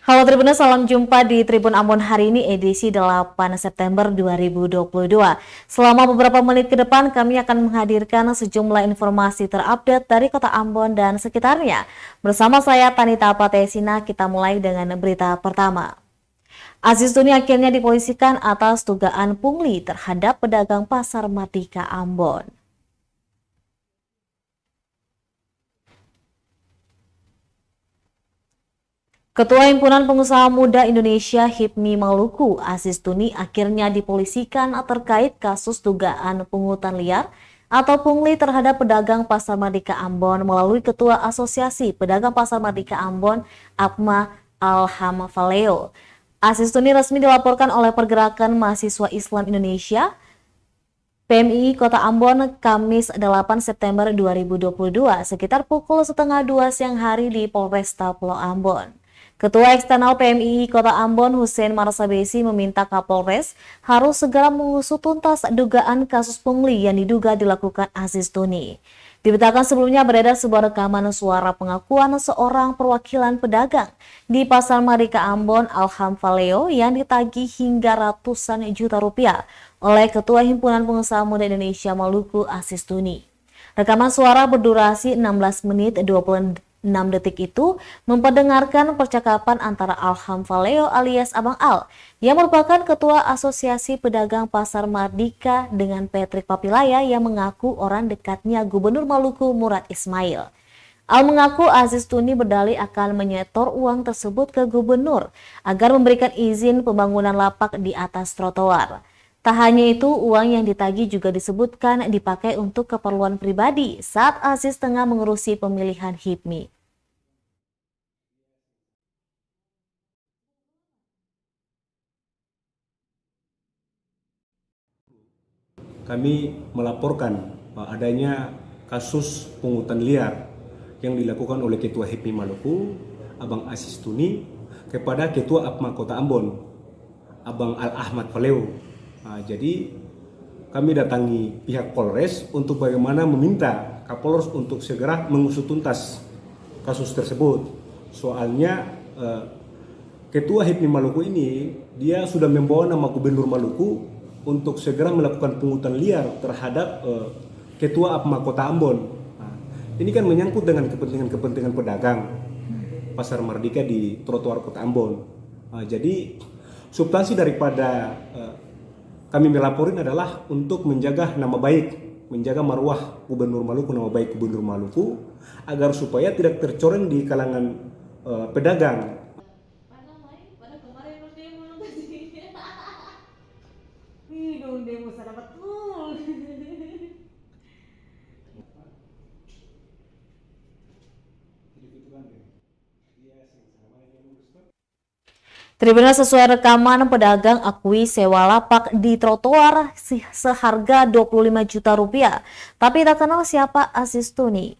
Halo Tribuners, salam jumpa di Tribun Ambon hari ini edisi 8 September 2022. Selama beberapa menit ke depan kami akan menghadirkan sejumlah informasi terupdate dari Kota Ambon dan sekitarnya. Bersama saya Tanita Patesina, kita mulai dengan berita pertama. Aziz Tuni akhirnya dipolisikan atas dugaan pungli terhadap pedagang pasar Mardika Ambon. Ketua Himpunan Pengusaha Muda Indonesia HIPMI Maluku, Aziz Tuni akhirnya dipolisikan terkait kasus dugaan pungutan liar atau pungli terhadap pedagang Pasar Mardika Ambon melalui Ketua Asosiasi Pedagang Pasar Mardika Ambon, Akma Alham Valeo. Aziz Tuni resmi dilaporkan oleh Pergerakan Mahasiswa Islam Indonesia PMII Kota Ambon Kamis 8 September 2022 sekitar pukul setengah 2 siang hari di Polresta Pulau Ambon. Ketua Eksternal PMII Kota Ambon Hussein Marsabesi meminta Kapolres harus segera mengusut tuntas dugaan kasus pungli yang diduga dilakukan Aziz Tuni. Diberitakan sebelumnya beredar sebuah rekaman suara pengakuan seorang perwakilan pedagang di Pasar Mardika Ambon Alham Valeo yang ditagih hingga ratusan juta rupiah oleh Ketua Himpunan Pengusaha Muda Indonesia Maluku Aziz Tuni. Rekaman suara berdurasi 16 menit 26 detik itu memperdengarkan percakapan antara Alham Valeo alias Abang Al yang merupakan Ketua Asosiasi Pedagang Pasar Mardika dengan Patrick Papilaya yang mengaku orang dekatnya Gubernur Maluku Murad Ismail. Al mengaku Aziz Tuni berdalih akan menyetor uang tersebut ke gubernur agar memberikan izin pembangunan lapak di atas trotoar. Tak hanya itu, uang yang ditagih juga disebutkan dipakai untuk keperluan pribadi saat Aziz tengah mengurusi pemilihan HIPMI. Kami melaporkan adanya kasus pungutan liar yang dilakukan oleh Ketua HIPMI Maluku, Abang Aziz Tuni, kepada Ketua APMA Kota Ambon, Abang Al Ahmad Valeo. Jadi kami datangi pihak Polres untuk bagaimana meminta Kapolres untuk segera mengusut tuntas kasus tersebut. Soalnya Ketua HIPMI Maluku ini dia sudah membawa nama Gubernur Maluku untuk segera melakukan pungutan liar terhadap Ketua APMA Kota Ambon. Ini kan menyangkut dengan kepentingan pedagang Pasar Mardika di trotoar Kota Ambon. Jadi substansi daripada kami melaporin adalah untuk menjaga nama baik, menjaga marwah Gubernur Maluku, nama baik Gubernur Maluku, agar supaya tidak tercoreng di kalangan pedagang. Demo sana betul. Tribuners, sesuai rekaman, pedagang akui sewa lapak di trotoar seharga 25 juta rupiah. Tapi tak kenal siapa Aziz Tuni.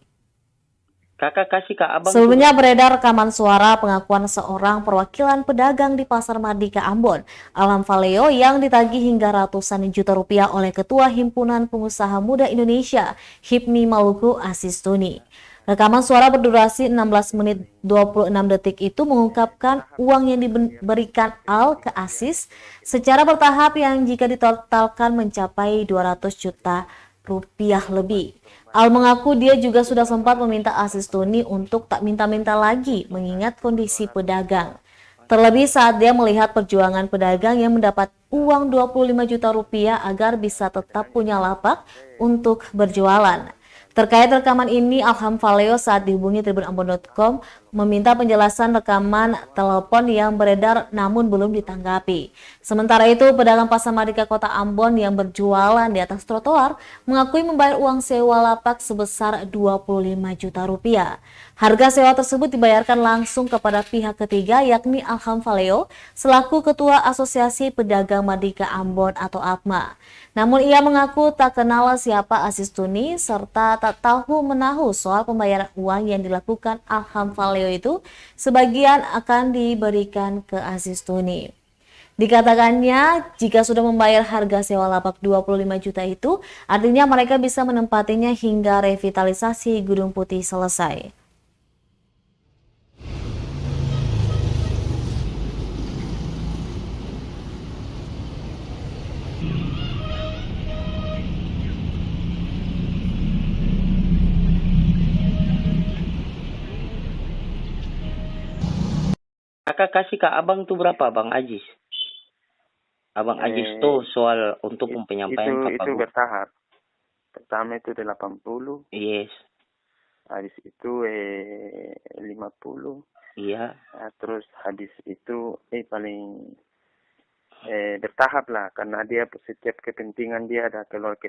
Kakak kasih Kak Abang. Sebelumnya beredar rekaman suara pengakuan seorang perwakilan pedagang di Pasar Mardika Ambon, Alham Valeo, yang ditagih hingga ratusan juta rupiah oleh Ketua Himpunan Pengusaha Muda Indonesia HIPMI Maluku Aziz Tuni. Rekaman suara berdurasi 16 menit 26 detik itu mengungkapkan uang yang diberikan Al ke Aziz secara bertahap yang jika ditotalkan mencapai 200 juta rupiah lebih. Al mengaku dia juga sudah sempat meminta Aziz Tuni untuk tak minta-minta lagi mengingat kondisi pedagang. Terlebih saat dia melihat perjuangan pedagang yang mendapat uang 25 juta rupiah agar bisa tetap punya lapak untuk berjualan. Terkait rekaman ini, Alham Valeo saat dihubungi tribunambon.com meminta penjelasan rekaman telepon yang beredar namun belum ditanggapi. Sementara itu, pedagang Pasar Mardika Kota Ambon yang berjualan di atas trotoar mengakui membayar uang sewa lapak sebesar 25 juta rupiah. Harga sewa tersebut dibayarkan langsung kepada pihak ketiga yakni Alham Valeo selaku Ketua Asosiasi Pedagang Mardika Ambon atau APMA. Namun ia mengaku tak kenal siapa Aziz Tuni serta tak tahu menahu soal pembayaran uang yang dilakukan Alham Valeo itu sebagian akan diberikan ke Aziz Tuni. Dikatakannya jika sudah membayar harga sewa lapak 25 juta itu artinya mereka bisa menempatinya hingga revitalisasi Gedung Putih selesai. Kakak kasih ke abang tuh berapa, Bang Ajis? Abang Ajis tuh soal untuk penyampaian itu Kapagu. bertahap. Pertama itu 80, Yes. habis itu 50. Iya. Nah, terus habis itu paling bertahap lah, karena dia setiap kepentingan dia ada keluar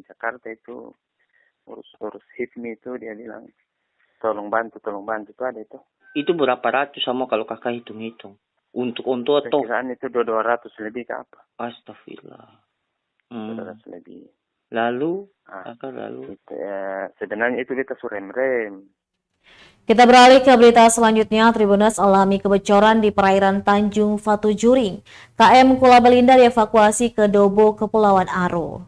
Jakarta itu urus HIPMI itu, dia bilang tolong bantu itu ada itu. Itu berapa ratus sama kalau kakak hitung-hitung? Untuk atau? Perkiraan itu 200 lebih ke apa? Astagfirullah. 200 lebih. Lalu, Nah, kakak lalu. itu, sebenarnya itu kita surem-rem. Kita beralih ke berita selanjutnya. Tribuners alami kebocoran di perairan Tanjung Fatu Juring. KM Kula Belinda dievakuasi ke Dobo, Kepulauan Aro.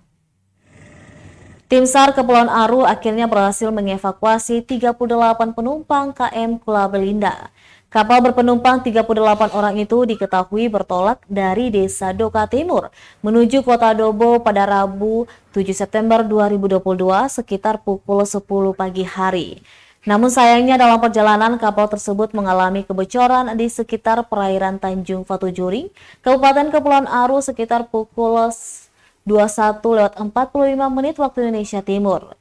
Tim SAR Kepulauan Aro akhirnya berhasil mengevakuasi 38 penumpang KM Kula Belinda. Kapal berpenumpang 38 orang itu diketahui bertolak dari Desa Doka Timur menuju Kota Dobo pada Rabu 7 September 2022 sekitar pukul 10 pagi hari. Namun sayangnya dalam perjalanan kapal tersebut mengalami kebocoran di sekitar perairan Tanjung Fatu Juring, Kabupaten Kepulauan Aro sekitar pukul 21:45 waktu Indonesia Timur.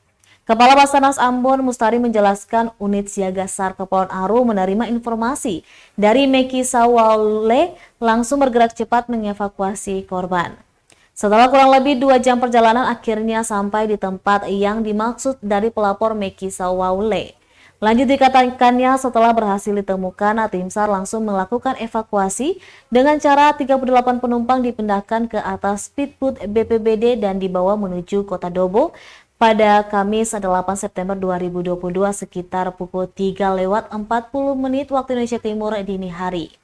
Kepala Basarnas Ambon Mustari menjelaskan unit siaga SAR Kepulauan Aro menerima informasi dari Meki Sawale langsung bergerak cepat mengevakuasi korban. Setelah kurang lebih 2 jam perjalanan akhirnya sampai di tempat yang dimaksud dari pelapor Meki Sawale. Lanjut dikatakannya setelah berhasil ditemukan, tim SAR langsung melakukan evakuasi dengan cara 38 penumpang dipindahkan ke atas speedboat BPBD dan dibawa menuju Kota Dobo pada Kamis 8 September 2022 sekitar pukul 3:40 waktu Indonesia Timur dini hari.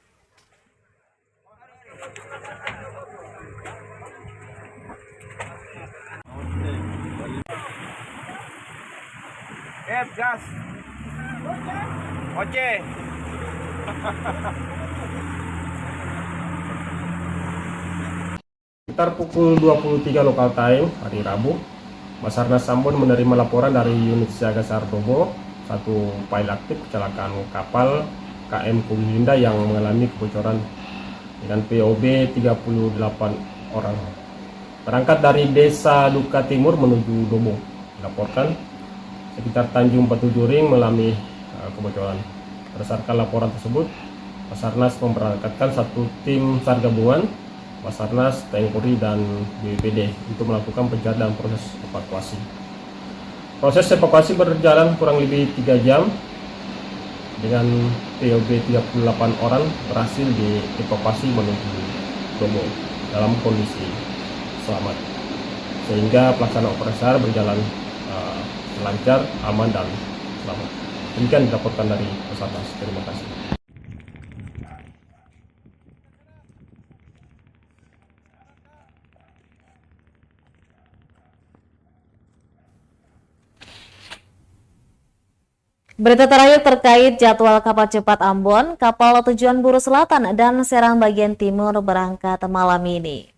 Gas. Oke. Sekitar pukul 23 lokal time hari Rabu, Basarnas Ambon menerima laporan dari unit siaga SAR Dobo, satu file aktif kecelakaan kapal KM Kula Belinda yang mengalami kebocoran dengan POB 38 orang. Berangkat dari Desa Duka Timur menuju Dobo, dilaporkan sekitar Tanjung Fatu Juring mengalami kebocoran. Berdasarkan laporan tersebut, Basarnas memberangkatkan satu tim SAR gabungan Basarnas, TNI Polri, dan BPBD untuk melakukan pencarian dan proses evakuasi. Proses evakuasi berjalan kurang lebih 3 jam dengan POB 38 orang berhasil dievakuasi menuju Dobo dalam kondisi selamat, sehingga pelaksanaan operasi SAR berjalan lancar, aman, dan selamat. Demikian dilaporkan dari Basarnas. Terima kasih. Berita terakhir terkait jadwal kapal cepat Ambon, kapal tujuan Buru Selatan dan Serang bagian timur berangkat malam ini.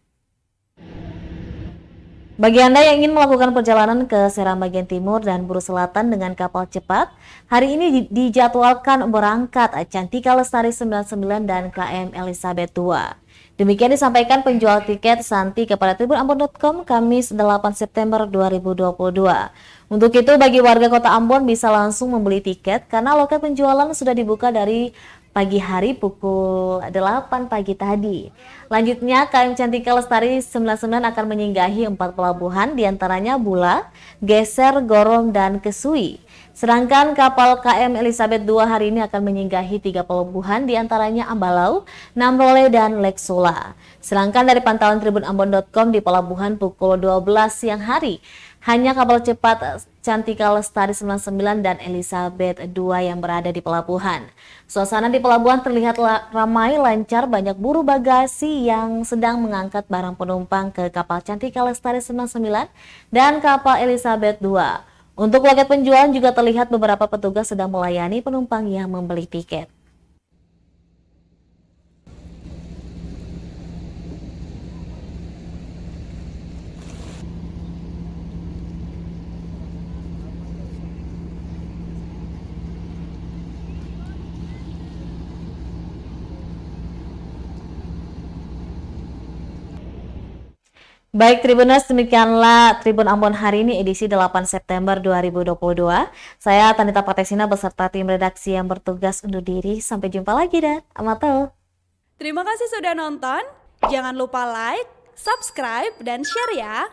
Bagi Anda yang ingin melakukan perjalanan ke Serang bagian timur dan Buru Selatan dengan kapal cepat, hari ini dijadwalkan berangkat Cantika Lestari 99 dan KM Elizabeth II. Demikian disampaikan penjual tiket Santi kepada tribunambon.com Kamis 8 September 2022. Untuk itu bagi warga kota Ambon bisa langsung membeli tiket karena loket penjualan sudah dibuka dari pagi hari pukul 8 pagi tadi. Lanjutnya KM Cantika Lestari 99 akan menyinggahi 4 pelabuhan diantaranya Bula, Geser, Gorom, dan Kesui. Sedangkan kapal KM Elizabeth II hari ini akan menyinggahi 3 pelabuhan diantaranya Ambalau, Namrole, dan Leksola. Sedangkan dari pantauan tribunambon.com di pelabuhan pukul 12 siang hari, hanya kapal cepat Cantika Lestari 99 dan Elizabeth II yang berada di pelabuhan. Suasana di pelabuhan terlihat ramai lancar, banyak buruh bagasi yang sedang mengangkat barang penumpang ke kapal Cantika Lestari 99 dan kapal Elizabeth II. Untuk loket penjualan juga terlihat beberapa petugas sedang melayani penumpang yang membeli tiket. Baik Tribuners, demikianlah Tribun Ambon hari ini edisi 8 September 2022. Saya Tanita Patesina beserta tim redaksi yang bertugas undur diri. Sampai jumpa lagi dan amato. Terima kasih sudah nonton. Jangan lupa like, subscribe, dan share ya.